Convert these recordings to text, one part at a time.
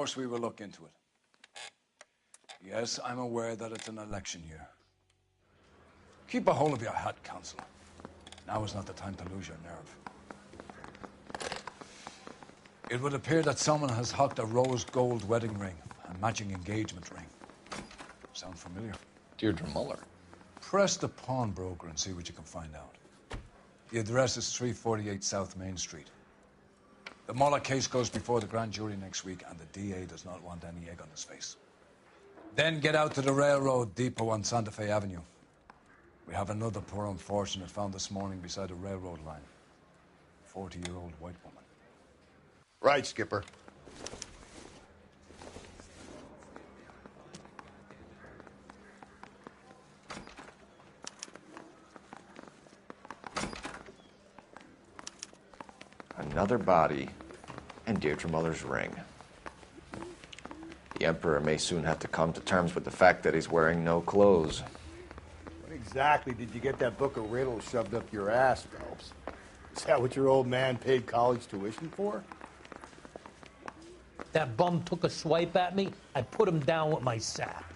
course we will look into it. Yes, I'm aware that it's an election year. Keep a hold of your hat, Council. Now is not the time to lose your nerve. It would appear that someone has hocked a rose gold wedding ring and matching engagement ring. Sound familiar? Deirdre Muller. Press the pawnbroker and see what you can find out. The address is 348 South Main Street. The Muller case goes before the grand jury next week, and the DA does not want any egg on his face. Then get out to the railroad depot on Santa Fe Avenue. We have another poor unfortunate found this morning beside a railroad line. A 40-year-old white woman. Right, Skipper. Another body, and Deirdre Muller's ring. The Emperor may soon have to come to terms with the fact that he's wearing no clothes. When exactly did you get that book of riddles shoved up your ass, Phelps? Is that what your old man paid college tuition for? That bum took a swipe at me, I put him down with my sap.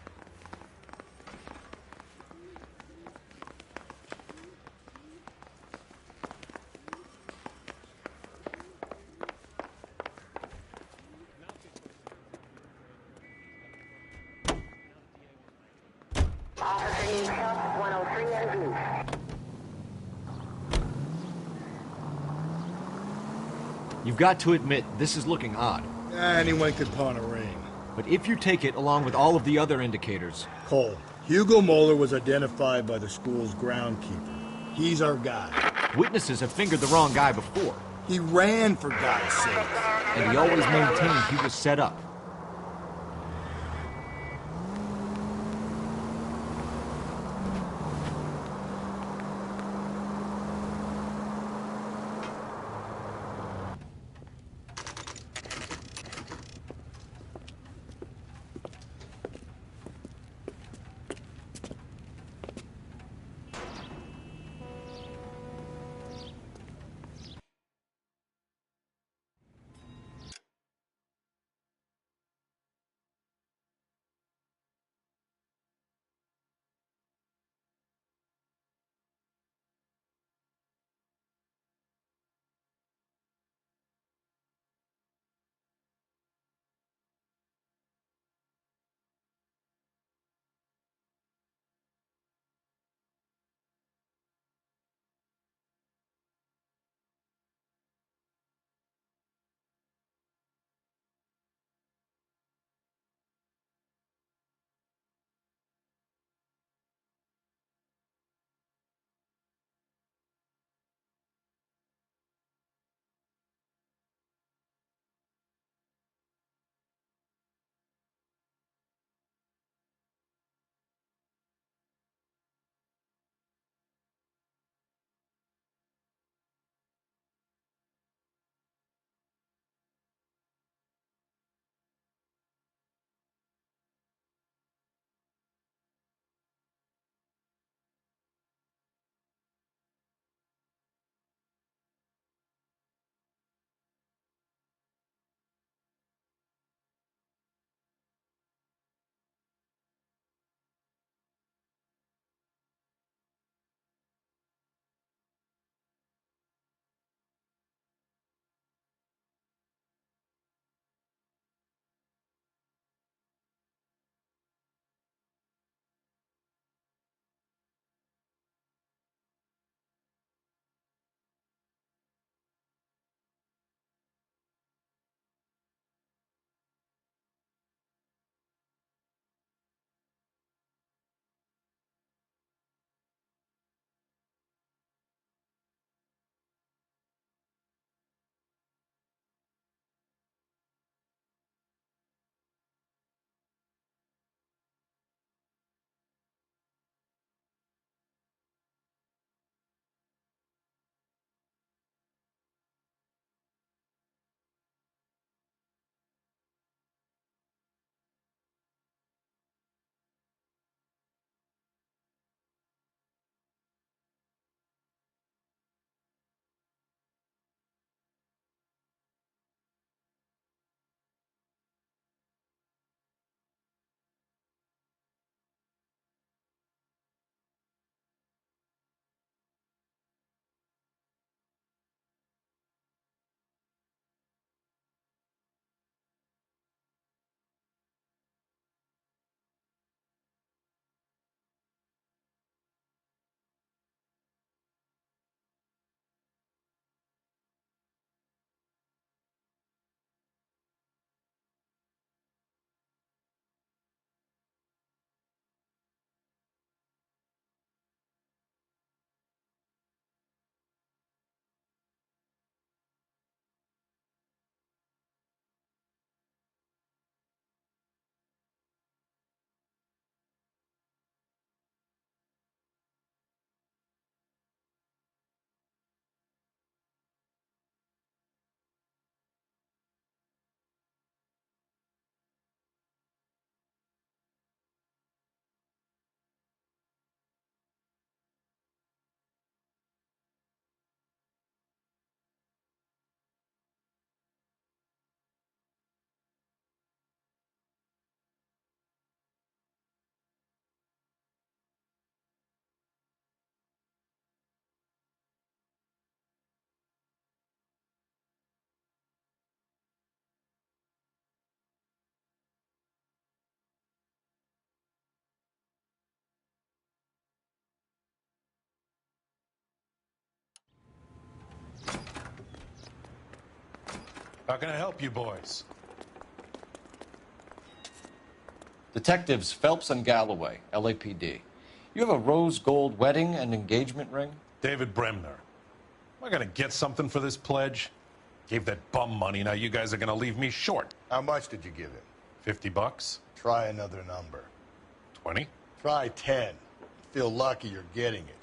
You've got to admit, this is looking odd. Anyone could pawn a ring. But if you take it along with all of the other indicators... Cole, Hugo Moeller was identified by the school's groundkeeper. He's our guy. Witnesses have fingered the wrong guy before. He ran, for God's sake. And he always maintained he was set up. How can I help you boys? Detectives Phelps and Galloway, LAPD. You have a rose gold wedding and engagement ring? David Bremner. Am I gonna get something for this pledge? Gave that bum money, now you guys are gonna leave me short. How much did you give him? $50? Try another number. 20? Try 10. Feel lucky you're getting it.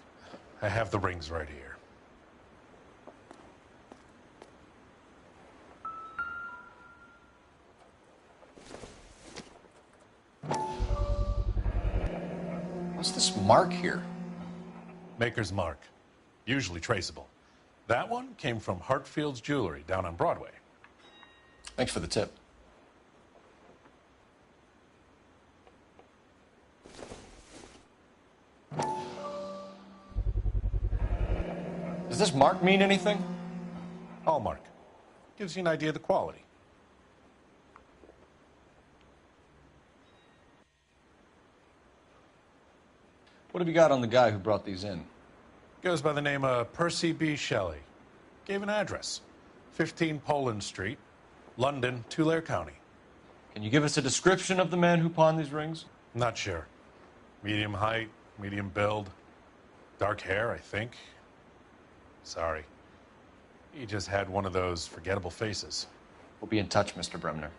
I have the rings right here. What's this mark here? Maker's mark. Usually traceable. That one came from Hartfield's Jewelry down on Broadway. Thanks for the tip. Does this mark mean anything? Hallmark. Gives you an idea of the quality. What have you got on the guy who brought these in? Goes by the name of Percy B. Shelley. Gave an address. 15 Poland Street, London, Tulare County. Can you give us a description of the man who pawned these rings? Not sure. Medium height, medium build. Dark hair, I think. Sorry. He just had one of those forgettable faces. We'll be in touch, Mr. Bremner.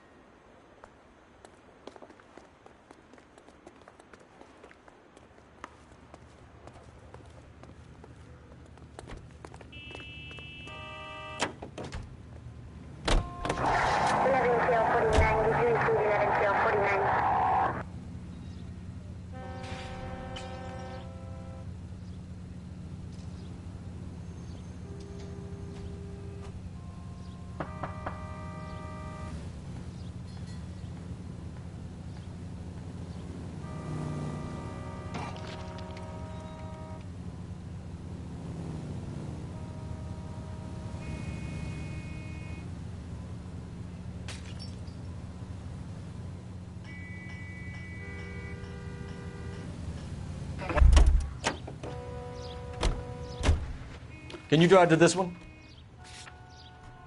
Can you drive to this one?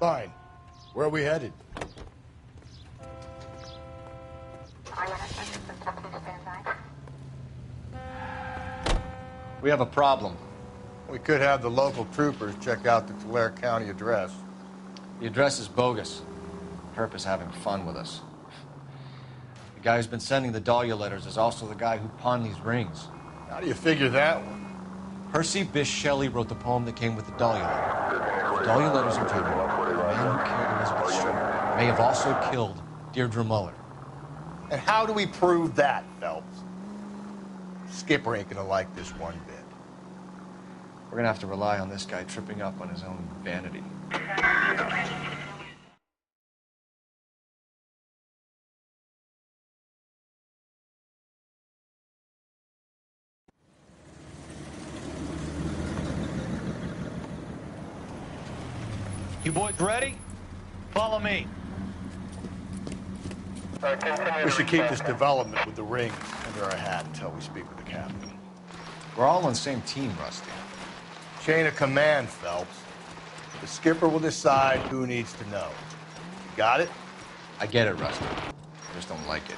Fine. Where are we headed? We have a problem. We could have the local troopers check out the Tulare County address. The address is bogus. Herp is having fun with us. The guy who's been sending the Dahlia letters is also the guy who pawned these rings. How do you figure that one? Percy Bysshe Shelley wrote the poem that came with the Dahlia letter. The Dahlia letters in general, the man who killed Elizabeth Short may have also killed Deirdre Muller. And how do we prove that, Phelps? Skipper ain't gonna like this one bit. We're gonna have to rely on this guy tripping up on his own vanity. You boys ready? Follow me. We should keep this development with the rings under our hat until we speak with the captain. We're all on the same team, Rusty. Chain of command, Phelps. The skipper will decide who needs to know. You got it? I get it, Rusty. I just don't like it.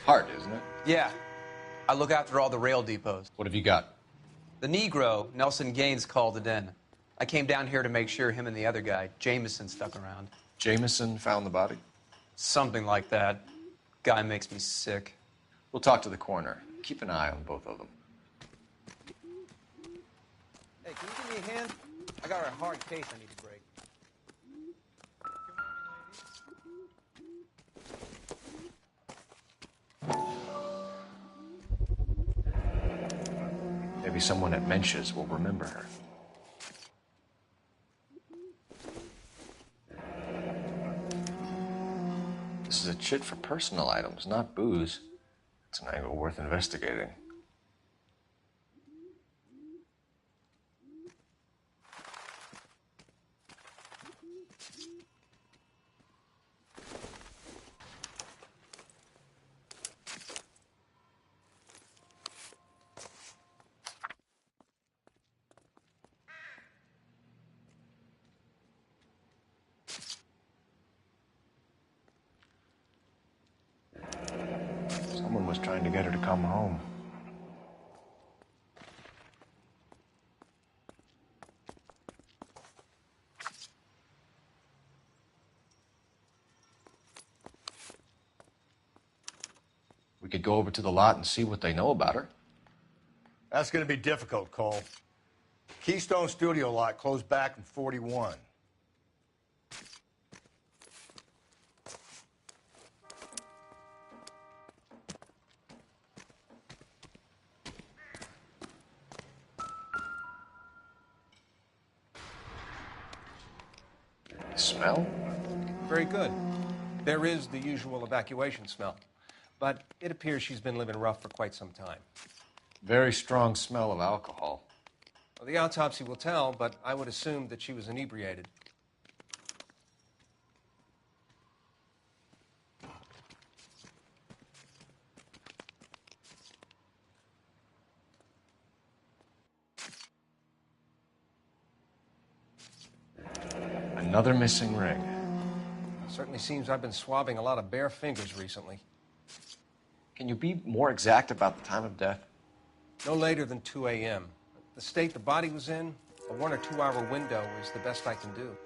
Hard, isn't it? Yeah. I look after all the rail depots. What have you got? The Negro, Nelson Gaines, called it in. I came down here to make sure him and the other guy, Jameson, stuck around. Jameson found the body? Something like that. Guy makes me sick. We'll talk to the coroner. Keep an eye on both of them. Hey, can you give me a hand? I got a hard case I need to break. Maybe someone at Mensch's will remember her. This is a chit for personal items, not booze. It's an angle worth investigating. was trying to get her to come home. We could go over to the lot and see what they know about her. That's going to be difficult, Cole. Keystone Studio lot closed back in 41. Smell? Very good. There is the usual evacuation smell, but it appears she's been living rough for quite some time. Very strong smell of alcohol. Well, the autopsy will tell, but I would assume that she was inebriated. Another missing ring. Certainly seems I've been swabbing a lot of bare fingers recently. Can you be more exact about the time of death? No later than 2 a.m. The state the body was in, a 1 or 2 hour window is the best I can do.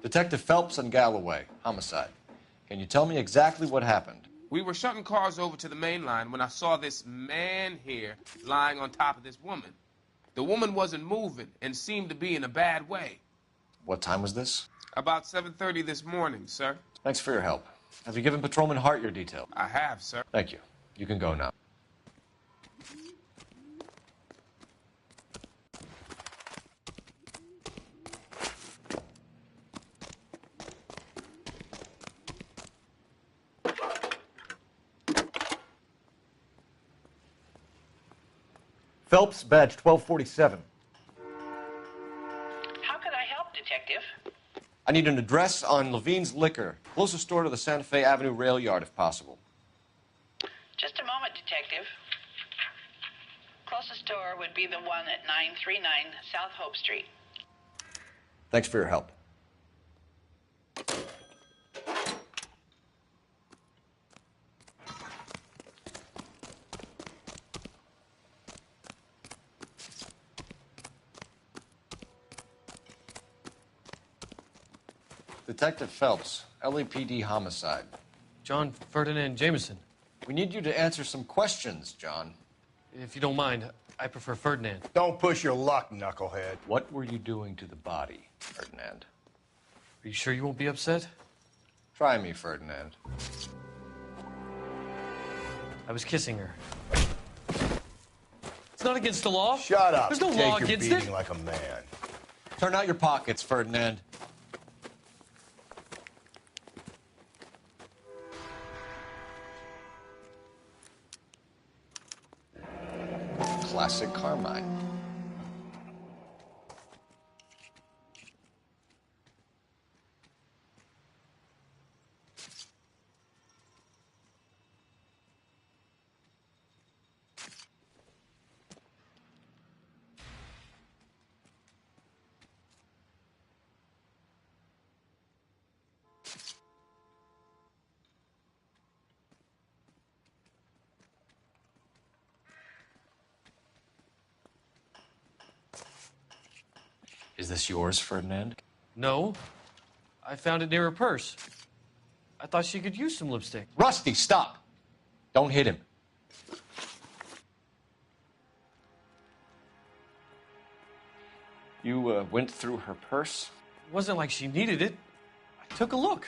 Detective Phelps and Galloway, homicide. Can you tell me exactly what happened? We were shutting cars over to the main line when I saw this man here lying on top of this woman. The woman wasn't moving and seemed to be in a bad way. What time was this? About 7:30 this morning, sir. Thanks for your help. Have you given Patrolman Hart your detail? I have, sir. Thank you. You can go now. Phelps, badge 1247. How can I help, Detective? I need an address on Levine's Liquor. Closest store to the Santa Fe Avenue rail yard, if possible. Just a moment, Detective. Closest store would be the one at 939 South Hope Street. Thanks for your help. Detective Phelps, LAPD homicide. John Ferdinand Jameson. We need you to answer some questions, John. If you don't mind, I prefer Ferdinand. Don't push your luck, knucklehead. What were you doing to the body, Ferdinand? Are you sure you won't be upset? Try me, Ferdinand. I was kissing her. It's not against the law. Shut up. There's no Take law your against beating it. like a man. Turn out your pockets, Ferdinand. Classic Carmine. Is this yours, Ferdinand? No. I found it near her purse. I thought she could use some lipstick. Rusty, stop! Don't hit him. You went through her purse? It wasn't like she needed it. I took a look.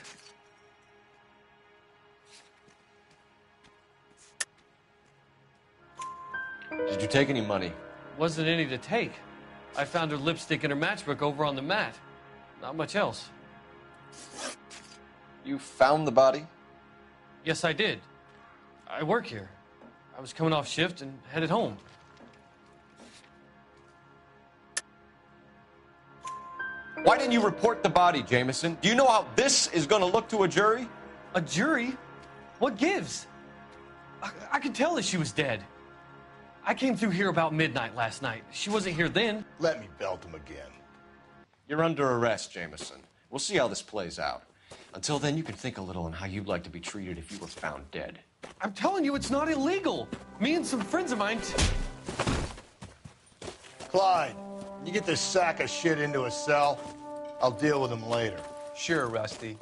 Did you take any money? Wasn't any to take. I found her lipstick and her matchbook over on the mat. Not much else. You found the body? Yes, I did. I work here. I was coming off shift and headed home. Why didn't you report the body, Jameson? Do you know how this is going to look to a jury? A jury? What gives? I could tell that she was dead. I came through here about midnight last night. She wasn't here then. Let me belt him again. You're under arrest, Jameson. We'll see how this plays out. Until then, you can think a little on how you'd like to be treated if you were found dead. I'm telling you, it's not illegal. Me and some friends of mine... Clyde, you get this sack of shit into a cell. I'll deal with him later. Sure, Rusty.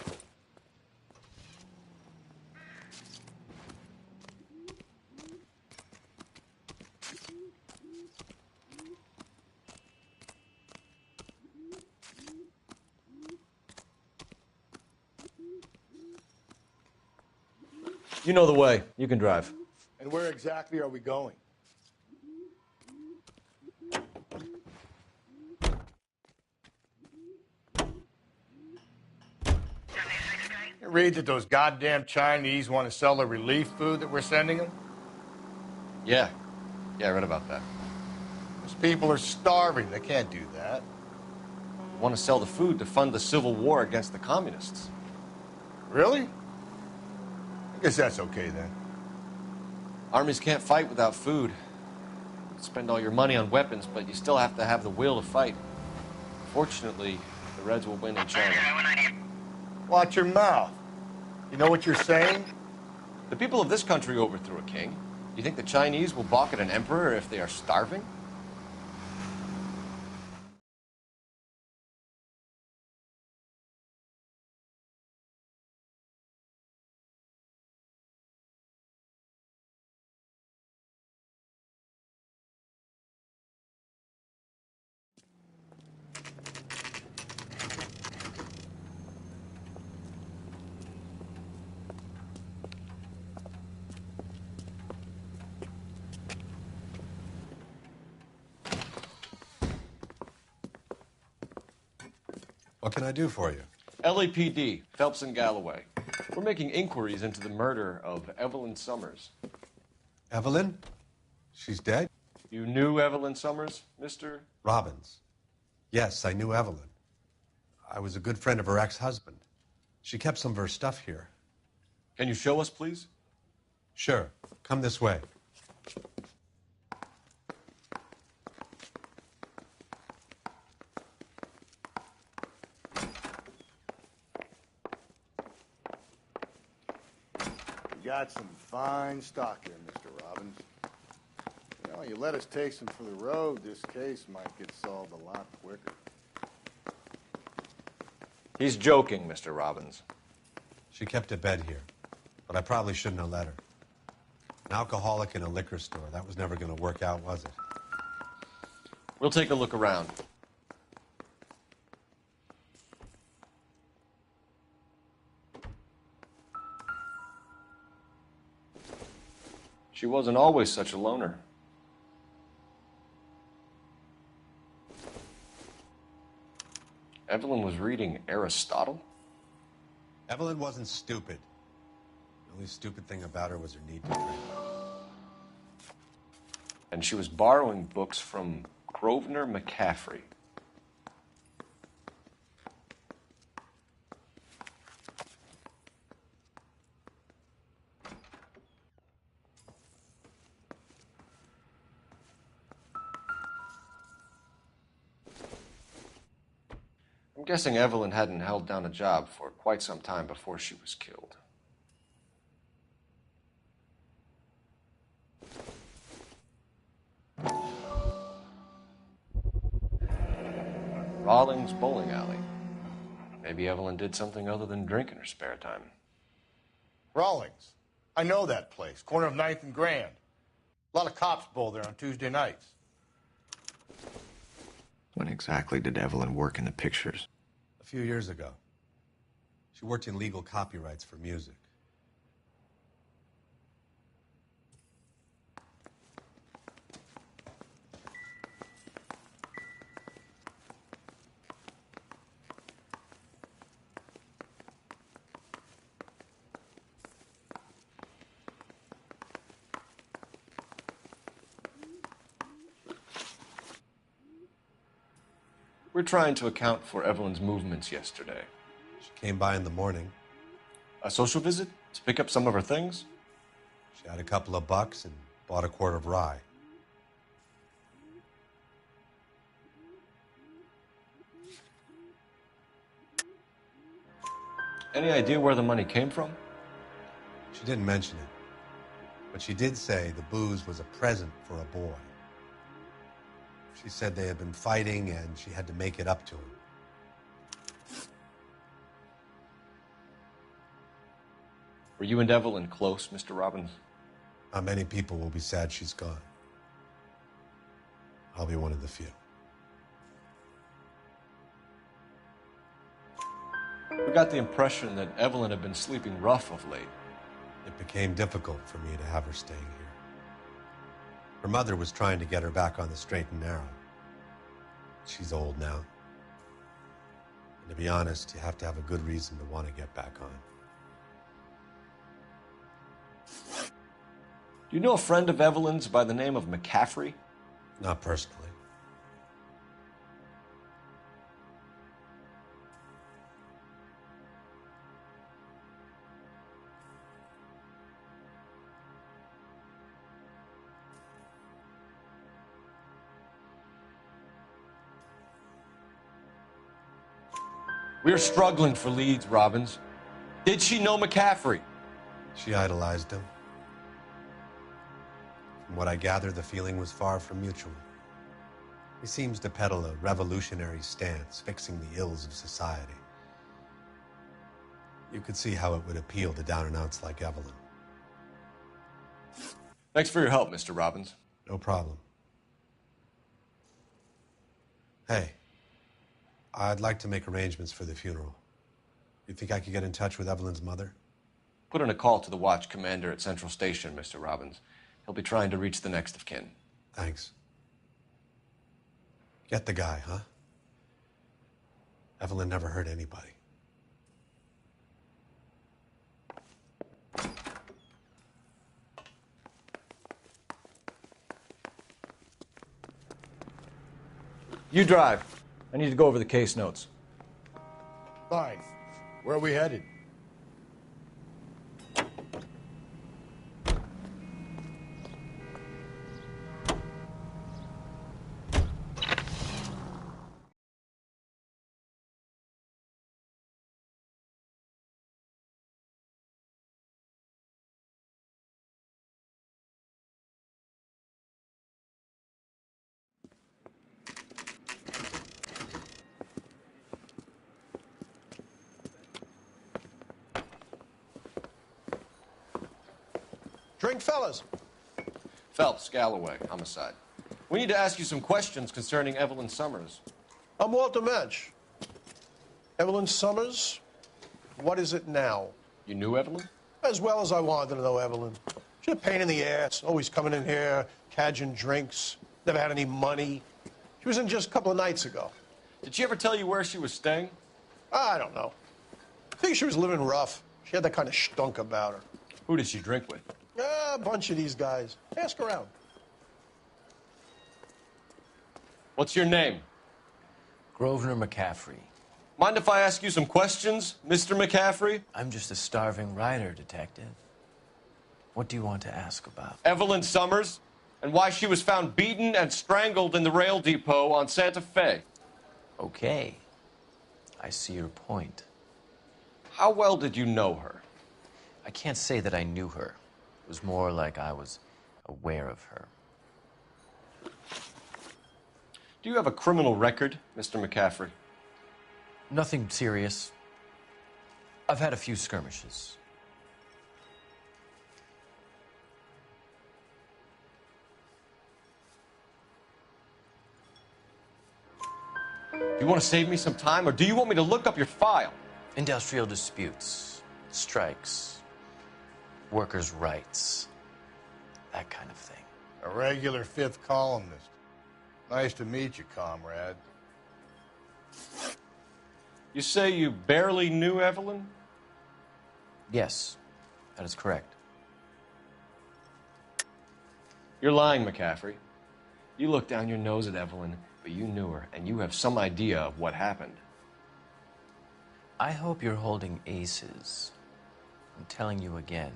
You know the way. You can drive. And where exactly are we going? You read that those goddamn Chinese want to sell the relief food that we're sending them? Yeah. Yeah, I read about that. Those people are starving. They can't do that. They want to sell the food to fund the civil war against the communists. Really? I guess that's okay then. Armies can't fight without food. You spend all your money on weapons, but you still have to have the will to fight. Fortunately, the Reds will win in China. Watch your mouth. You know what you're saying? The people of this country overthrew a king. Do you think the Chinese will balk at an emperor if they are starving? What can I do for you? LAPD, Phelps and Galloway. We're making inquiries into the murder of Evelyn Summers. Evelyn? She's dead? You knew Evelyn Summers, Mr. Robbins. Yes, I knew Evelyn. I was a good friend of her ex-husband. She kept some of her stuff here. Can you show us, please? Sure. Come this way. You got some fine stock here, Mr. Robbins. You know, you let us take some for the road, this case might get solved a lot quicker. He's joking, Mr. Robbins. She kept a bed here, but I probably shouldn't have let her. An alcoholic in a liquor store. That was never going to work out, was it? We'll take a look around. She wasn't always such a loner. Evelyn was reading Aristotle? Evelyn wasn't stupid. The only stupid thing about her was her need to drink. And she was borrowing books from Grosvenor McCaffrey. I'm guessing Evelyn hadn't held down a job for quite some time before she was killed. Rawlings Bowling Alley. Maybe Evelyn did something other than drink in her spare time. Rawlings. I know that place. Corner of 9th and Grand. A lot of cops bowl there on Tuesday nights. When exactly did Evelyn work in the pictures? A few years ago. She worked in legal copyrights for music. We're trying to account for Evelyn's movements yesterday. She came by in the morning. A social visit to pick up some of her things? She had a couple of bucks and bought a quart of rye. Any idea where the money came from? She didn't mention it, but she did say the booze was a present for a boy. She said they had been fighting and she had to make it up to him. Were you and Evelyn close, Mr. Robbins? Not many people will be sad she's gone. I'll be one of the few. We got the impression that Evelyn had been sleeping rough of late. It became difficult for me to have her staying here. Her mother was trying to get her back on the straight and narrow. She's old now. And to be honest, you have to have a good reason to want to get back on. Do you know a friend of Evelyn's by the name of McCaffrey? Not personally. We're struggling for leads, Robbins. Did she know McCaffrey? She idolized him. From what I gather, the feeling was far from mutual. He seems to peddle a revolutionary stance, fixing the ills of society. You could see how it would appeal to down-and-outs like Evelyn. Thanks for your help, Mr. Robbins. No problem. Hey, I'd like to make arrangements for the funeral. You think I could get in touch with Evelyn's mother? Put in a call to the watch commander at Central Station, Mr. Robbins. He'll be trying to reach the next of kin. Thanks. Get the guy, huh? Evelyn never hurt anybody. You drive. I need to go over the case notes. Fine. Where are we headed? Drink, fellas. Phelps, Galloway, homicide. We need to ask you some questions concerning Evelyn Summers. I'm Walter Mensch. Evelyn Summers, what is it now? You knew Evelyn? As well as I wanted to know Evelyn. She's a pain in the ass, always coming in here, cadging drinks, never had any money. She was in just a couple of nights ago. Did she ever tell you where she was staying? I don't know. I think she was living rough. She had that kind of stunk about her. Who did she drink with? A bunch of these guys. Ask around. What's your name? Grosvenor McCaffrey. Mind if I ask you some questions, Mr. McCaffrey? I'm just a starving writer, Detective. What do you want to ask about? Evelyn Summers, and why she was found beaten and strangled in the rail depot on Santa Fe. Okay. I see your point. How well did you know her? I can't say that I knew her. It was more like I was aware of her. Do you have a criminal record, Mr. McCaffrey? Nothing serious. I've had a few skirmishes. Do you want to save me some time, or do you want me to look up your file? Industrial disputes, strikes, workers' rights, that kind of thing. A regular fifth columnist. Nice to meet you, comrade. You say you barely knew Evelyn? Yes, that is correct. You're lying, McCaffrey. You looked down your nose at Evelyn But you knew her, and you have some idea of what happened. I hope you're holding aces. I'm telling you again,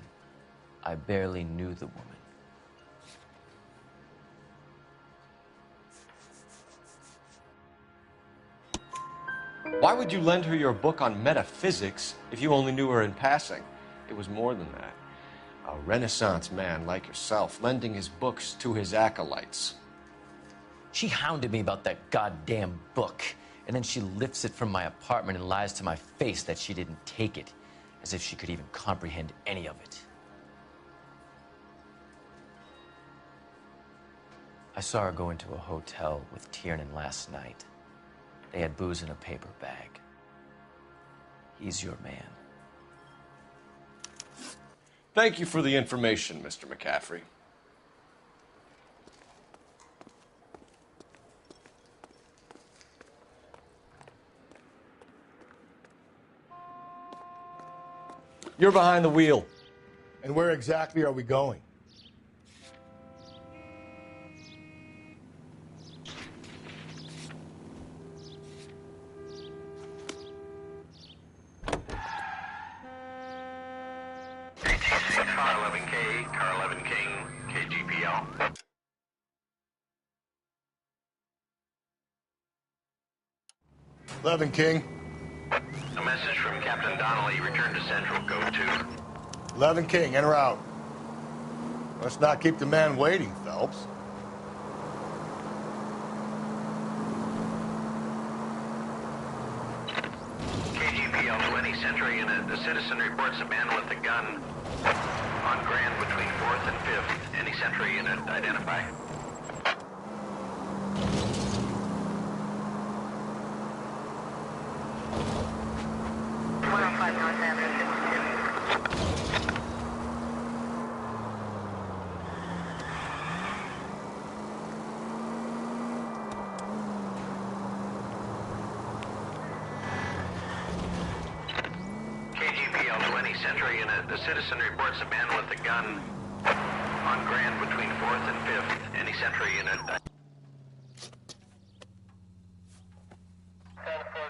I barely knew the woman. Why would you lend her your book on metaphysics if you only knew her in passing? It was more than that. A Renaissance man like yourself, lending his books to his acolytes. She hounded me about that goddamn book, and then she lifts it from my apartment and lies to my face that she didn't take it, as if she could even comprehend any of it. I saw her go into a hotel with Tiernan last night. They had booze in a paper bag. He's your man. Thank you for the information, Mr. McCaffrey. You're behind the wheel. And where exactly are we going? Car 11K, Car 11 King, KGPL. Levin King. A message from Captain Donnelly. Return to Central, Code 2. Levin King, en route. Let's not keep the man waiting, Phelps. KGPL 20 Central Unit. The citizen reports a man with a gun on Grand between 4th and 5th. Any Central Unit identify? KGPL 20 Central Unit. The citizen reports a man with a gun on Grand between 4th and 5th. Any Central Unit?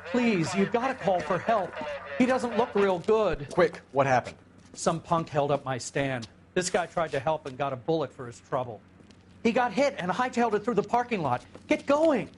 Please, you gotta call for help. He doesn't look real good. Quick, what happened? Some punk held up my stand. This guy tried to help and got a bullet for his trouble. He got hit and hightailed it through the parking lot. Get going!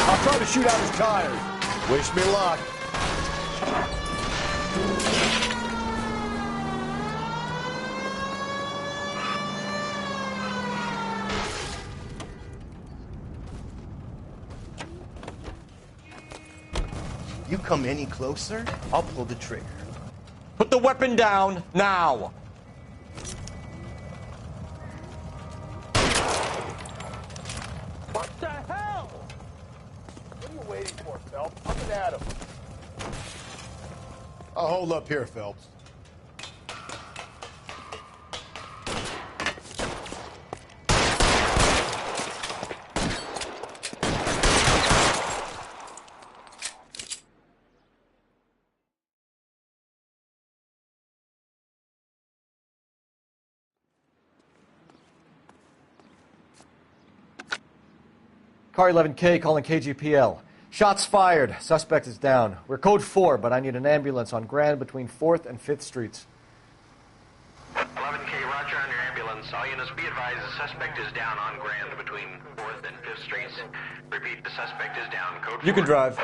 I'll try to shoot out his tires. Wish me luck. You come any closer, I'll pull the trigger. Put the weapon down, now! What the hell? What are you waiting for, Phelps? Up and at him. I'll hold up here, Phelps. Car 11K calling KGPL. Shots fired. Suspect is down. We're code 4, but I need an ambulance on Grand between 4th and 5th Streets. 11K, roger on your ambulance. All units be advised the suspect is down on Grand between 4th and 5th Streets. Repeat, the suspect is down. Code 4. You can drive.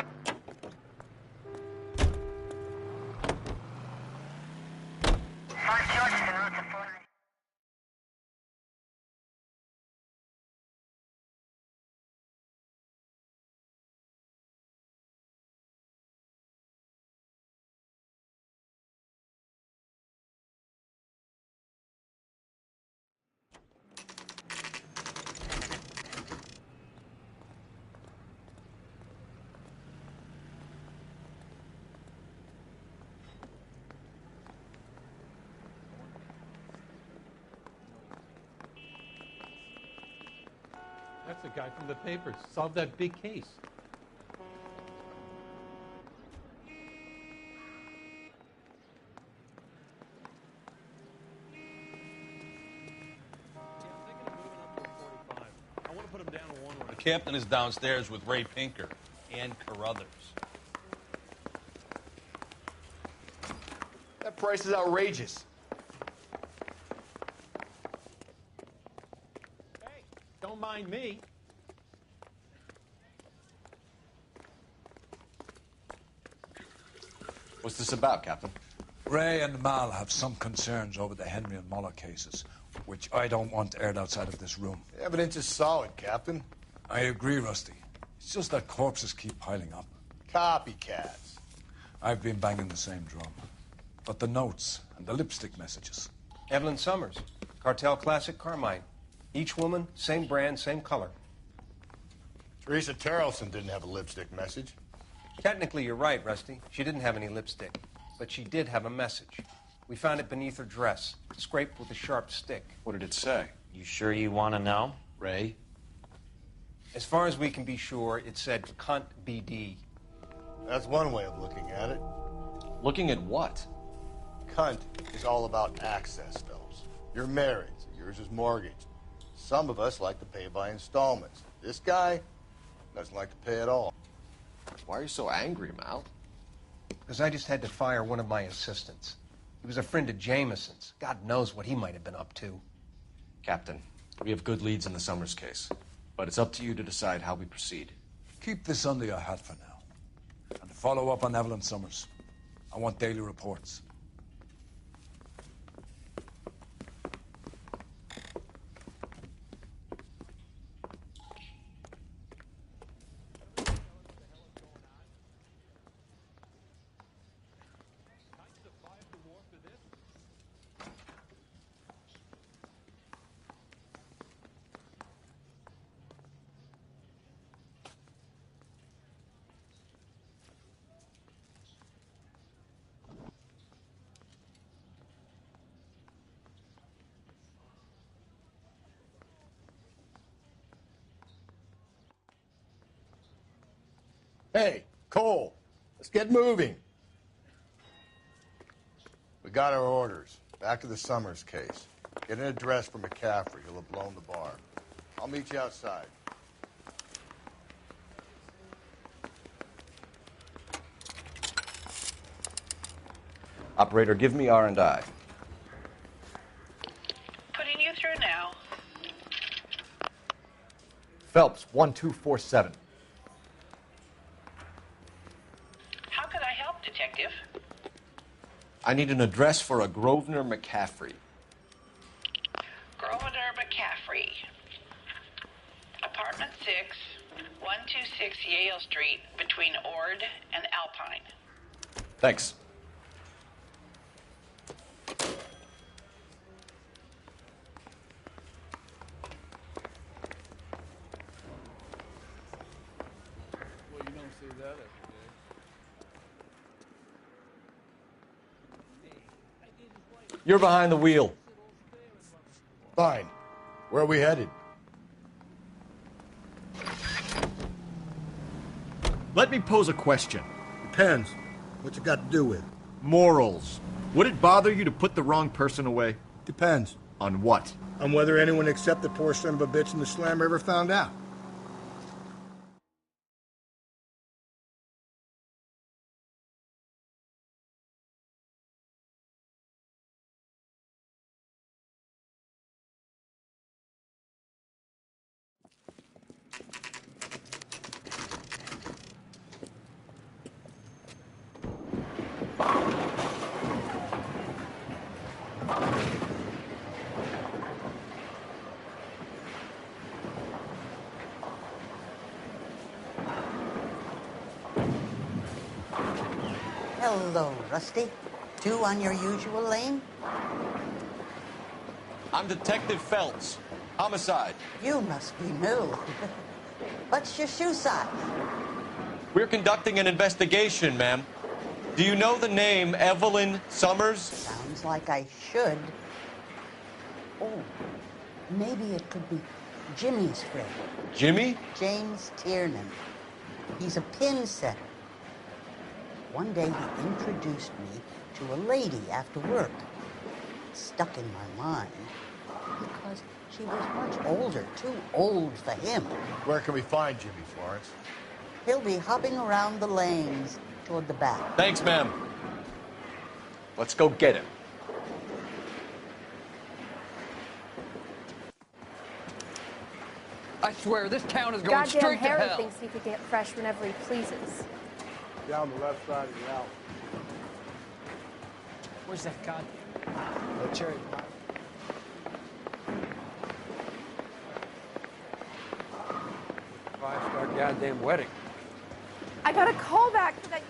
the guy from the papers. Solved that big case. The captain is downstairs with Ray Pinker and Carruthers. That price is outrageous. Hey, don't mind me. What's this about, Captain? Ray and Mal have some concerns over the Henry and Muller cases, which I don't want aired outside of this room. The evidence is solid, Captain. I agree, Rusty. It's just that corpses keep piling up. Copycats. I've been banging the same drum. But the notes and the lipstick messages. Evelyn Summers, Cartel Classic Carmine. Each woman, same brand, same color. Teresa Terrelson didn't have a lipstick message. Technically, you're right, Rusty. She didn't have any lipstick. But she did have a message. We found it beneath her dress, scraped with a sharp stick. What did it say? You sure you want to know? Ray? As far as we can be sure, it said cunt BD. That's one way of looking at it. Looking at what? Cunt is all about access, Phelps. You're married, so yours is mortgaged. Some of us like to pay by installments. This guy doesn't like to pay at all. Why are you so angry, Mal? Because I just had to fire one of my assistants. He was a friend of Jameson's. God knows what he might have been up to. Captain, we have good leads in the Summers case, but it's up to you to decide how we proceed. Keep this under your hat for now. And to follow up on Evelyn Summers, I want daily reports. Hey, Cole, let's get moving. We got our orders. Back to the Summers case. Get an address for McCaffrey. He'll have blown the bar. I'll meet you outside. Operator, give me R&I. Putting you through now. Phelps, 1247. How could I help, Detective? I need an address for a Grosvenor McCaffrey. Grosvenor McCaffrey. Apartment 6, 126 Yale Street, between Ord and Alpine. Thanks. Well, you don't see that every day. You're behind the wheel. Fine. Where are we headed? Let me pose a question. Depends. What's it got to do with? Morals. Would it bother you to put the wrong person away? Depends. On what? On whether anyone except the poor son of a bitch in the slammer ever found out. Hello, Rusty. Two on your usual lane? I'm Detective Phelps. Homicide. You must be new. What's your shoe size? We're conducting an investigation, ma'am. Do you know the name Evelyn Summers? Sounds like I should. Oh, maybe it could be Jimmy's friend. Jimmy? James Tiernan. He's a pin setter. One day he introduced me to a lady after work. It stuck in my mind because she was much older, too old for him. Where can we find Jimmy, Florence? He'll be hopping around the lanes toward the back. Thanks, ma'am. Let's go get him. I swear, this town is going Goddamn straight to Harry hell. thinks he could get fresh whenever he pleases. Down the left side of the alley. Where's that goddamn? The cherry pie. Five-star goddamn wedding. I got a call back for that.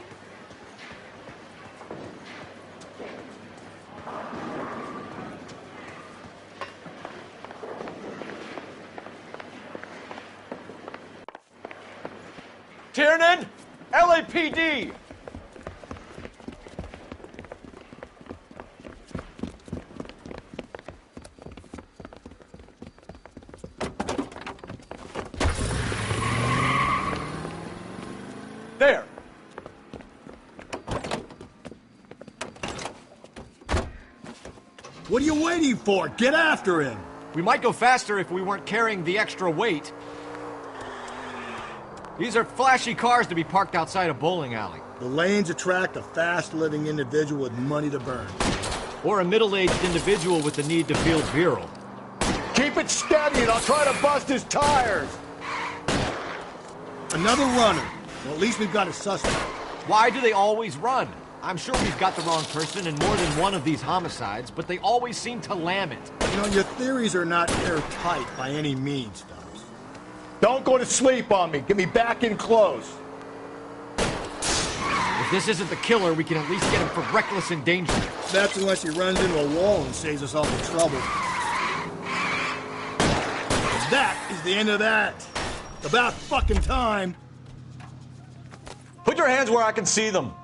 Tiernan! LAPD! There! What are you waiting for? Get after him! We might go faster if we weren't carrying the extra weight. These are flashy cars to be parked outside a bowling alley. The lanes attract a fast-living individual with money to burn. Or a middle-aged individual with the need to feel virile. Keep it steady and I'll try to bust his tires! Another runner. Well, at least we've got a suspect. Why do they always run? I'm sure we've got the wrong person in more than one of these homicides, but they always seem to lam it. You know, your theories are not airtight by any means, Stubbs. Don't go to sleep on me. Get me back in close. If this isn't the killer, we can at least get him for reckless endangerment. That's unless he runs into a wall and saves us all the trouble. And that is the end of that. It's about fucking time. Put your hands where I can see them.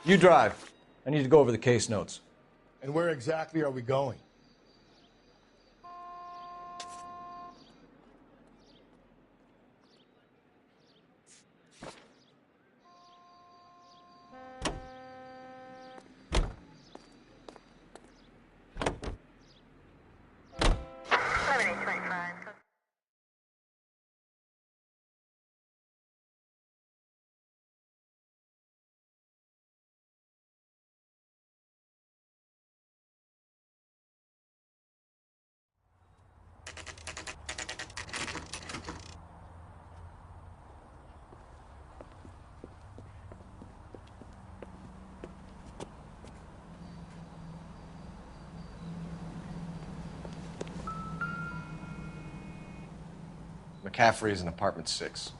You drive. I need to go over the case notes. And where exactly are we going? McCaffrey is in apartment 6.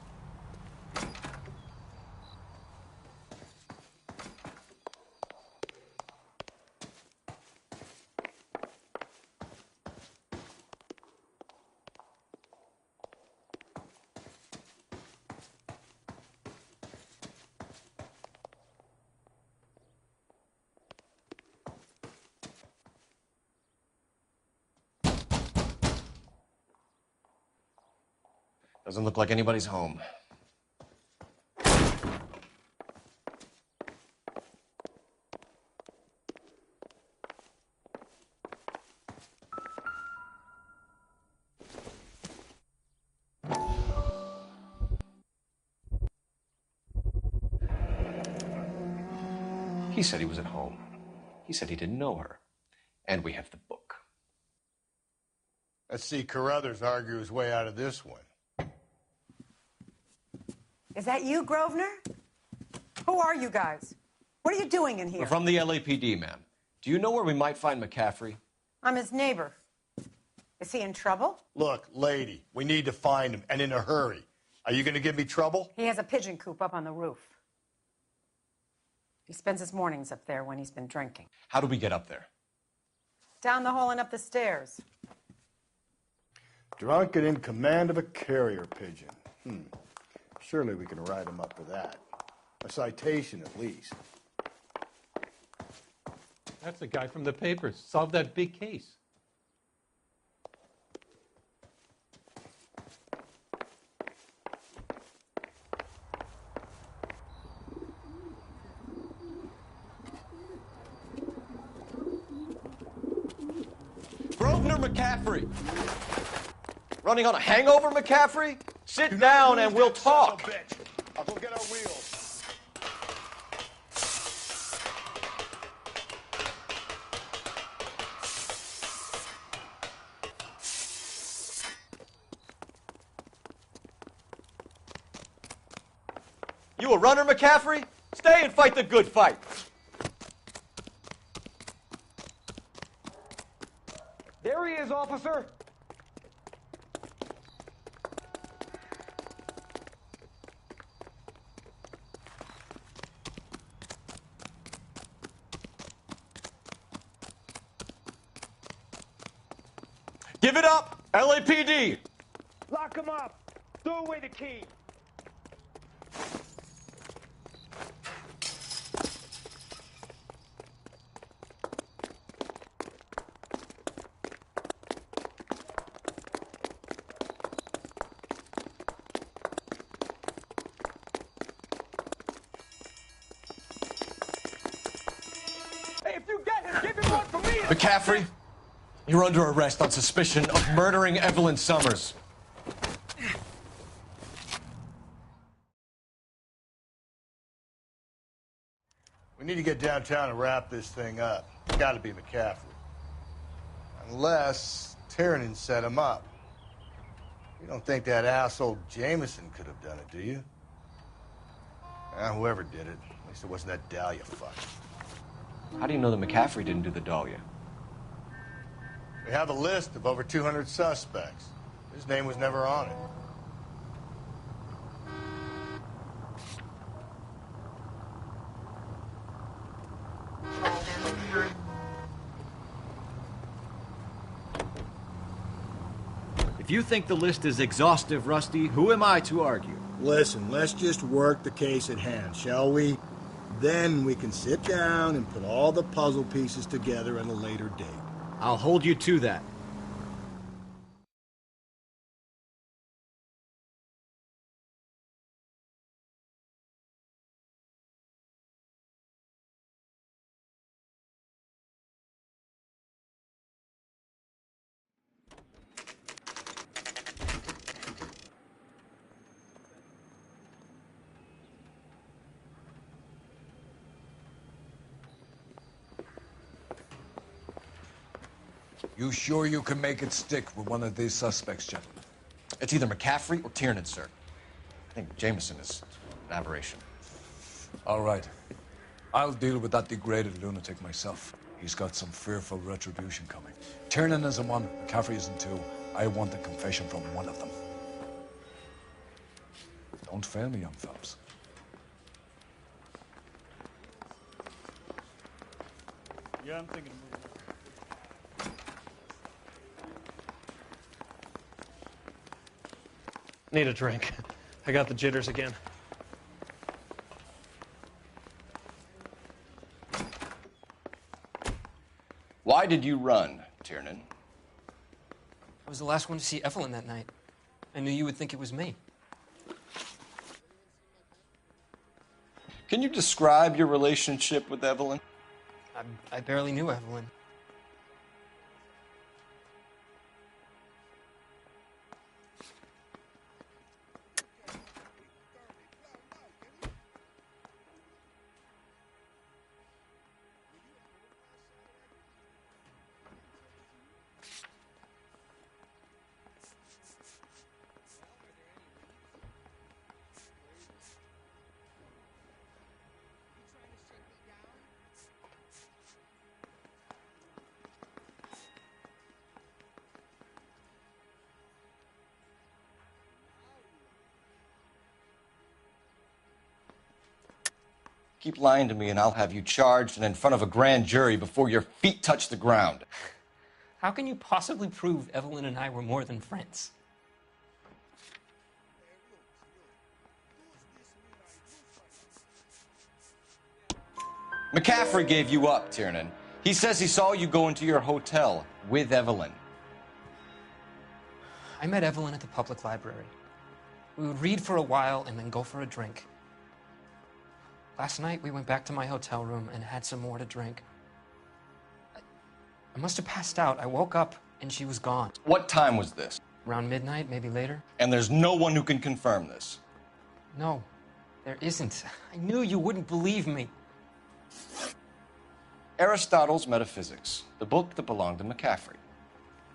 Doesn't look like anybody's home. He said he was at home. He said he didn't know her. And we have the book. Let's see Carruthers argue his way out of this one. Is that you, Grosvenor? Who are you guys? What are you doing in here? We're from the LAPD, ma'am. Do you know where we might find McCaffrey? I'm his neighbor. Is he in trouble? Look, lady, we need to find him, and in a hurry. Are you going to give me trouble? He has a pigeon coop up on the roof. He spends his mornings up there when he's been drinking. How do we get up there? Down the hall and up the stairs. Drunk and in command of a carrier pigeon. Surely we can write him up for that. A citation, at least. That's the guy from the papers. Solved that big case. Grosvenor McCaffrey. Running on a hangover, McCaffrey? Sit down and we'll talk. I'll go get our wheels. You a runner, McCaffrey? Stay and fight the good fight. There he is, officer. Give it up, LAPD. Lock him up. Throw away the key. Hey, if you get him, give him one for me. McCaffrey, you're under arrest on suspicion of murdering Evelyn Summers. We need to get downtown and wrap this thing up. It's got to be McCaffrey. Unless Tiernan set him up. You don't think that asshole Jameson could have done it, do you? Whoever did it. At least it wasn't that Dahlia fuck. How do you know that McCaffrey didn't do the Dahlia? We have a list of over 200 suspects. His name was never on it. If you think the list is exhaustive, Rusty, who am I to argue? Listen, let's just work the case at hand, shall we? Then we can sit down and put all the puzzle pieces together at a later date. I'll hold you to that. You sure you can make it stick with one of these suspects, gentlemen? It's either McCaffrey or Tiernan, sir. I think Jameson is an aberration. All right. I'll deal with that degraded lunatic myself. He's got some fearful retribution coming. Tiernan isn't one, McCaffrey isn't two. I want a confession from one of them. Don't fail me, young fellas. Yeah, I'm thinking of moving. Need a drink. I got the jitters again. Why did you run, Tiernan? I was the last one to see Evelyn that night. I knew you would think it was me. Can you describe your relationship with Evelyn? I barely knew Evelyn. Keep lying to me and I'll have you charged and in front of a grand jury before your feet touch the ground. How can you possibly prove Evelyn and I were more than friends? McCaffrey gave you up, Tiernan. He says he saw you go into your hotel with Evelyn. I met Evelyn at the public library. We would read for a while and then go for a drink. Last night, we went back to my hotel room and had some more to drink. I must have passed out. I woke up and she was gone. What time was this? Around midnight, maybe later. And there's no one who can confirm this? No, there isn't. I knew you wouldn't believe me. Aristotle's Metaphysics, the book that belonged to McCaffrey.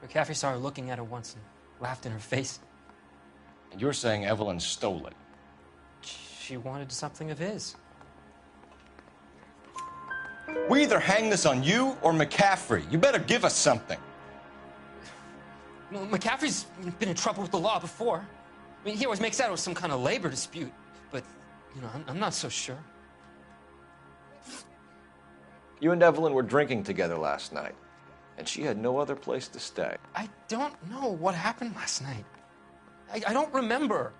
McCaffrey saw her looking at it once and laughed in her face. And you're saying Evelyn stole it? She wanted something of his. We either hang this on you or McCaffrey. You better give us something. Well, McCaffrey's been in trouble with the law before. I mean, he always makes out it was some kind of labor dispute. But, you know, I'm not so sure. You and Evelyn were drinking together last night, and she had no other place to stay. I don't know what happened last night. I don't remember.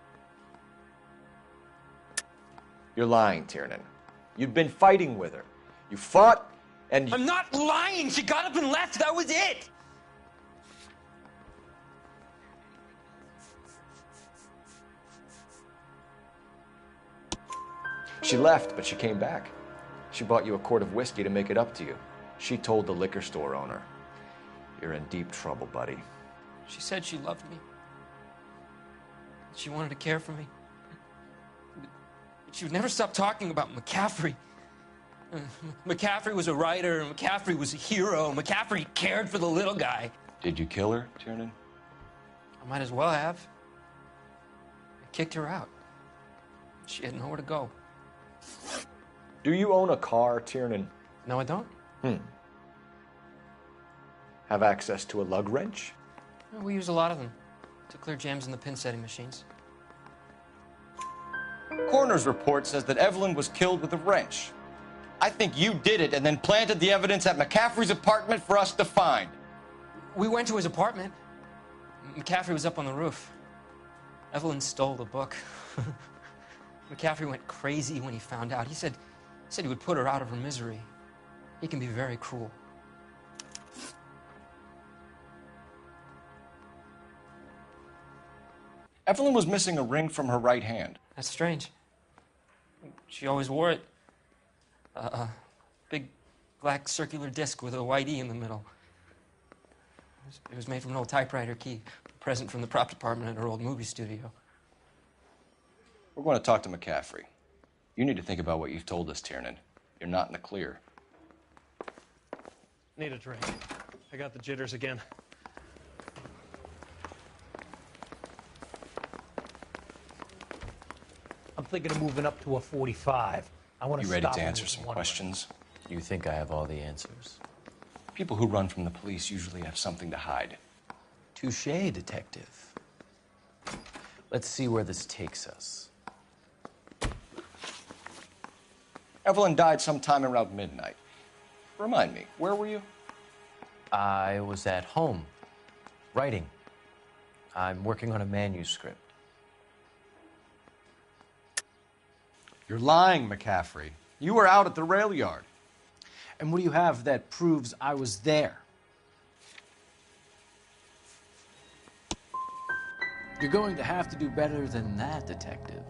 You're lying, Tiernan. You'd been fighting with her. You fought, and... I'm not lying! She got up and left! That was it! She left, but she came back. She bought you a quart of whiskey to make it up to you. She told the liquor store owner. You're in deep trouble, buddy. She said she loved me. She wanted to care for me. She would never stop talking about McCaffrey. McCaffrey was a writer, McCaffrey was a hero, McCaffrey cared for the little guy. Did you kill her, Tiernan? I might as well have. I kicked her out. She had nowhere to go. Do you own a car, Tiernan? No, I don't. Have access to a lug wrench? We use a lot of them to clear jams in the pin setting machines. Coroner's report says that Evelyn was killed with a wrench. I think you did it and then planted the evidence at McCaffrey's apartment for us to find. We went to his apartment. McCaffrey was up on the roof. Evelyn stole the book. McCaffrey went crazy when he found out. He said he would put her out of her misery. He can be very cruel. Evelyn was missing a ring from her right hand. That's strange. She always wore it. A big black circular disc with a white E in the middle. It was made from an old typewriter key, a present from the prop department at her old movie studio. We're going to talk to McCaffrey. You need to think about what you've told us, Tiernan. You're not in the clear. Need a drink. I got the jitters again. I'm thinking of moving up to a 45. I want to You stop. ready to answer some questions? You think I have all the answers? People who run from the police usually have something to hide. Touché, detective. Let's see where this takes us. Evelyn died sometime around midnight. Remind me, where were you? I was at home, writing. I'm working on a manuscript. You're lying, McCaffrey. You were out at the rail yard. And what do you have that proves I was there? You're going to have to do better than that, detective.